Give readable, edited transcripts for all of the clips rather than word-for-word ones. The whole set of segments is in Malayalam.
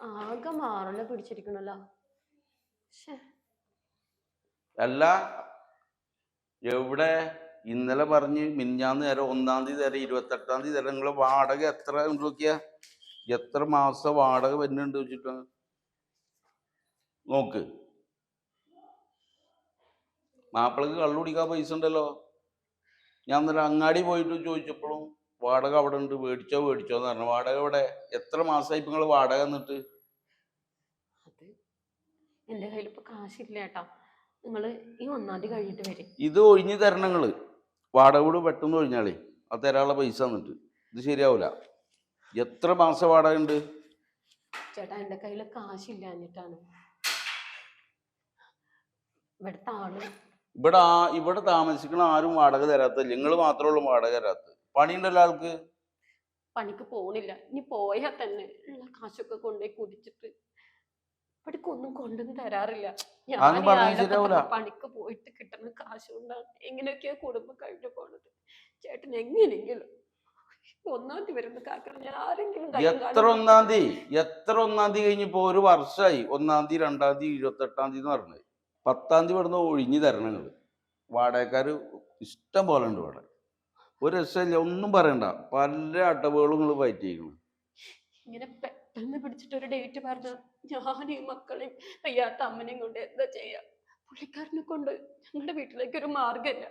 ആകെ മാറല പിടിച്ചിരിക്കണല്ലോ. അല്ല എവിടെ ഇന്നലെ പറഞ്ഞ് മിനിഞ്ഞാന്ന് തരാം, 1-ാം തീയതി തരാം, 28-ാം തീയതി തരാം. നിങ്ങളെ വാടക എത്ര നോക്കിയാ, എത്ര മാസം വാടക വരുന്നുണ്ട് വെച്ചിട്ട് നോക്ക്. മാപ്പിളക്ക് കള്ളു കുടിക്കാൻ പൈസ ഉണ്ടല്ലോ. ഞാൻ ഇന്നലെ അങ്ങാടി പോയിട്ട് ചോദിച്ചപ്പോഴും വാടക അവിടെ ഉണ്ട്, മേടിച്ചോന്ന് പറഞ്ഞു. വാടക ഇവിടെ എത്ര മാസമായി ഇപ്പൊ നിങ്ങൾ വാടക എന്നിട്ട്? അത് എന്റെ കയ്യിൽ ഇപ്പൊ കാശില്ല ഏട്ടാ. നിങ്ങള് ഈ 1-ാം തീയതി കഴിഞ്ഞിട്ട് വരും. ഇത് ഒഴിഞ്ഞു തരണം നിങ്ങള്. വാടക കൂടെ പെട്ടെന്ന് ഒഴിഞ്ഞാളേ, അത് തരാനുള്ള പൈസ എന്നിട്ട്. ഇത് ശരിയാവൂല. എത്ര മാസം വാടക ഉണ്ട്? ചേട്ടാ എന്റെ കയ്യിൽ കാശില്ല എന്നിട്ടാണ്. ഇവിടുത്തെ ആള് ഇവിടെ താമസിക്കണ ആരും വാടക തരാത്തില്ല. നിങ്ങൾ മാത്രമേ ഉള്ളൂ വാടക തരാത്തത്. പണിയുണ്ടല്ലോ ആൾക്ക്. പണിക്ക് പോണില്ല. ഇനി പോയാൽ തന്നെ ഉള്ള കാശൊക്കെ കൊണ്ടുപോയി കുടിച്ചിട്ട് ഇവിടേക്കൊന്നും കൊണ്ടുവന്ന് തരാറില്ല. ഞാൻ പണിക്ക് പോയിട്ട് കിട്ടുന്ന കാശ് കൊണ്ടാണ് എങ്ങനെയൊക്കെയോ കുടുംബം കഴിഞ്ഞു പോണത്. ചേട്ടൻ എങ്ങനെയെങ്കിലും 1-ാം തീയതി വരുന്ന കാക്കണം. ഞാൻ ആരെങ്കിലും എത്ര 1-ാം തീയതി കഴിഞ്ഞപ്പോ ഒരു വർഷമായി. 1-ാം തീയതി, 2-ാം തീയതി, 28-ാം തീയതി എന്ന് പറഞ്ഞത്. 10-ാം തീയതി ഇവിടുന്ന് ഒഴിഞ്ഞു തരണം നിങ്ങള്. വാടകക്കാര് ഇഷ്ടം പോലെ ഉണ്ട് ഇവിടെ. ഒരു രക്ഷയില്ല, ഒന്നും പറയണ്ട. പല അടവുകളും നിങ്ങൾ പറ്റിയിരിക്കണം. ഇങ്ങനെ പെട്ടെന്ന് പിടിച്ചിട്ട് ഒരു ഡേറ്റ് പറഞ്ഞു ഞാനെയും മക്കളെയും വയ്യാത്ത അമ്മനെയും കൊണ്ട് എന്താ ചെയ്യാ? പുള്ളിക്കാരനെ കൊണ്ട് ഞങ്ങളുടെ വീട്ടിലേക്ക് ഒരു മാർഗമില്ല.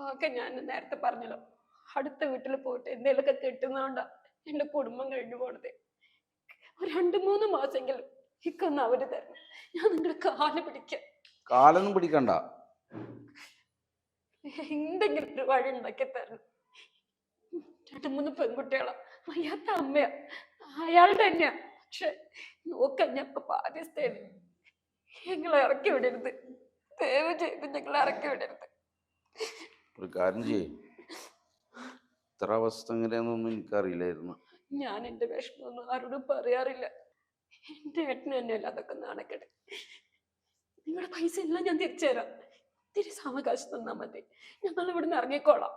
ആകെ ഞാൻ നേരത്തെ പറഞ്ഞല്ലോ, അടുത്ത വീട്ടിൽ പോയിട്ട് എന്തെങ്കിലുമൊക്കെ കിട്ടുന്നോണ്ടാ എന്റെ കുടുംബം കഴിഞ്ഞു പോണത്. ഒരു 2-3 മാസമെങ്കിലും ഇക്കൊന്ന് അവര് തരണം. ഞാൻ നിങ്ങളുടെ കാല് പിടിക്കാം. കാലൊന്നും പിടിക്കണ്ട. എന്തെങ്കിലും ഒരു വഴി ഉണ്ടാക്കി തരണം. 2-3 പെൺകുട്ടികളാ, വയ്യാത്ത അമ്മയാ, അയാൾ തന്നെയാ. പക്ഷെ നോക്കാൻ ഞാൻ ഇപ്പൊ ബാധ്യസ്ഥയാണ്. ഞങ്ങളെ ഇറക്കി വിടരുത്, ദയവ് ചെയ്ത് ഞങ്ങളെ ഇറക്കി വിടരുത്. ഒരു കാര്യം ചെയ്യും, ഇത്ര അവസ്ഥ എങ്ങനെയാന്നൊന്നും എനിക്കറിയില്ലായിരുന്നു. ഞാൻ എന്റെ വിഷമമൊന്നും ആരോടും പറയാറില്ല. എന്റെ ഏട്ടന് തന്നെയല്ല അതൊക്കെ നാണക്കേട്. നിങ്ങളുടെ പൈസ എല്ലാം ഞാൻ തിരിച്ചു തരാം. ഇത്തിരി സാവകാശം തന്നാ മതി, ഞങ്ങൾ ഇവിടുന്ന് ഇറങ്ങിക്കോളാം.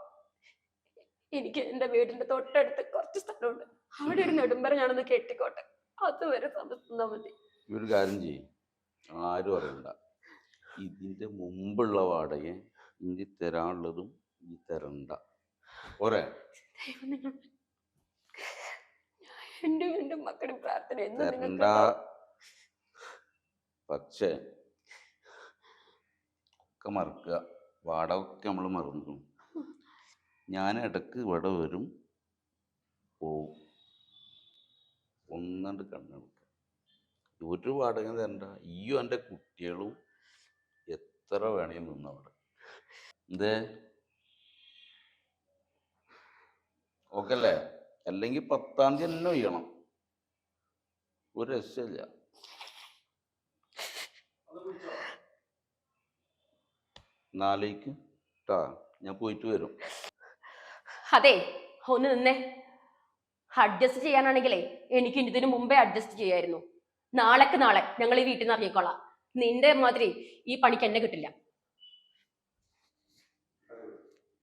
എനിക്ക് എന്റെ വീടിന്റെ തൊട്ടടുത്ത് കുറച്ച് സ്ഥലമുണ്ട്, അവിടെ ഒരു നെടുമ്പറ ഞാനൊന്ന് കെട്ടിക്കോട്ടെ, അതുവരെ താമസിച്ചാ മതി. ഒരു കാര്യം ചെയ്യും, ആരും അറിയണ്ട. ഇതിന്റെ മുമ്പുള്ള വാടക ഇനി തരാനുള്ളതും ഈ തരണ്ട. പോരെ? എന്റെ മക്കളുടെ പ്രാർത്ഥന തരണ്ട. പക്ഷേ ഒക്കെ മറക്കുക, വാടക ഒക്കെ നമ്മൾ മറന്നു. ഞാൻ ഇടക്ക് ഇവിടെ വരും, പോവും. ഒന്നണ്ട് കണ്ണെടുക്കുക. ഒരു വാടക തരണ്ട. ഈയും എൻ്റെ കുട്ടികളും എത്ര വേണേലും നിന്നവിടെ. എന്തേ ഓക്കെ അല്ലേ? അല്ലെങ്കിൽ 10-ാം തീയതി തന്നെ ചെയ്യണം. ഒരു രക്ഷയില്ല. നാളേക്ക് ട്ടാ, ഞാൻ പോയിട്ട് വരും. അതെ, ഒന്ന് നിന്നേ. അഡ്ജസ്റ്റ് ചെയ്യാനാണെങ്കിലേ എനിക്ക് ഇതിനു മുമ്പേ അഡ്ജസ്റ്റ് ചെയ്യായിരുന്നു. നാളെ ഞങ്ങൾ ഈ വീട്ടിൽ നിന്ന് ഇറങ്ങിക്കോളാം. നിന്റെ മാതിരി ഈ പണിക്ക് എന്നെ കിട്ടില്ല.